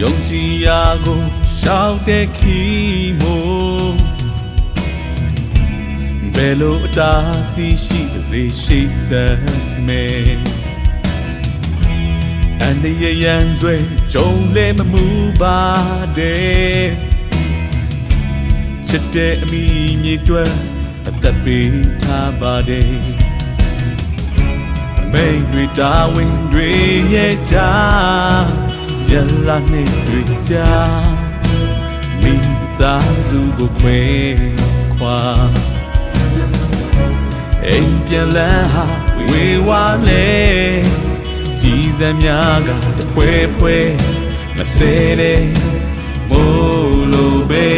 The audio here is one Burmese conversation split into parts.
ယုံကြည်ရာကိုရှောက်တဲ့ခီမို့ဘယ်လိုအတားဆီးရှိစေရှိစမ်းမယ်အန်ဒီရန်ဆွဲကြုံလဲမမှုပါတဲ့ချစ်တဲ့အမိမြေတွက်အသက်ပေးထားပါတယ်မိတ်တွေတာဝန်တွေရဲ့ကြာရလာနေတွေကြာမိသားစုကိုခွဲခွာအိမ်ပြန်လန်းဟာဝေဝါလေကြည်စံများကတဖွဲဖွဲမဆဲတဲ့မို့လို့ပဲ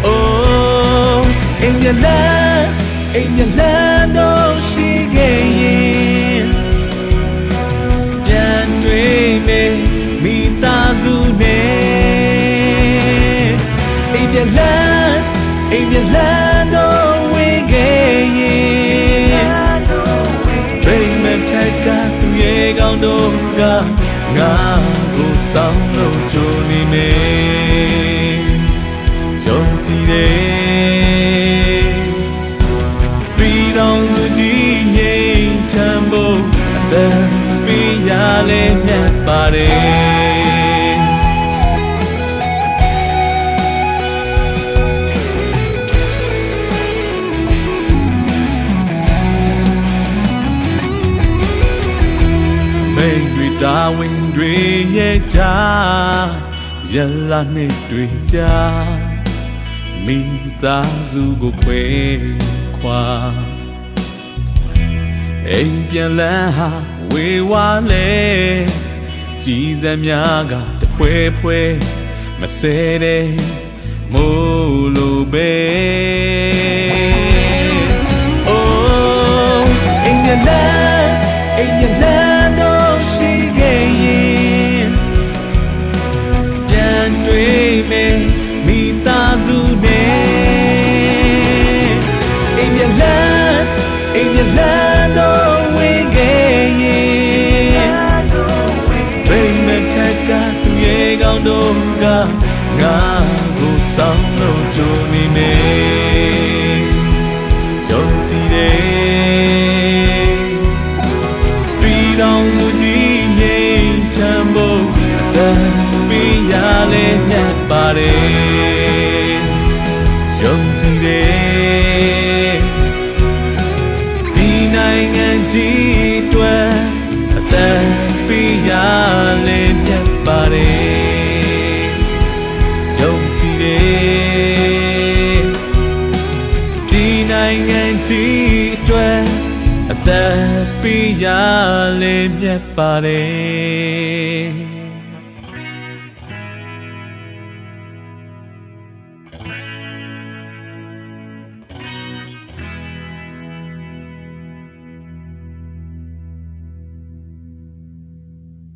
အိုးအိမ်ပြန်လန်းတော့ရှိခဲ့ရင်ပြန်တွေ့မယ်မိသားစုနဲ့အိမ်ပြန်လန်းတော့ဝင်ခဲ့ရင်ဘိမန်ထက်ကသူရဲ့ကောင်းတော့ကငါကိုဆောင်လို့ကြိုနေမယ်ယုံကြည်တယ်ပြီးတော့စုကြည်ငြိမ်ချမ်းဖို့အသက်ပေးရလဲမြတ်ပါတယ်မိတ်တွေတာဝန်တွေရဲ့ကြာရလာနေတွေကြာမိသားစုကိုခွဲခွာအိမ်ပြန်လန်းဟာဝေဝါလေကြည်စံများကတဖွဲဖွဲမဆဲတဲ့မို့လို့ပဲအိုးအိမ်ပြန်လန်းတော့ရှိခဲ့ရင်ပြန်တွေ့မယ်မိသားစုနဲ့အိမ်ပြန်လန်းတော့ဝင်ခဲ့ရင်ဘိမန်ထက်ကသူရဲ့ကောင်းတော့ကငါကိုဆောင်လို့ကြိုနေမယ်ယုံကြည်တယ်ပြီးတော့စုကြည်ငြိမ်ချမ်းဖို့အသက်ပေးရလဲမြတ်ပါတယ်ယုံကြည်တယ်ဒီနိုင်ငံကြီးအတွက်အသက်ပေးရလဲမြတ်ပါတယ်ယုံကြည်တယ်ဒီနိုင်ငံကြီးအတွက်အသက်ပေးရလဲမြတ်ပါတယ်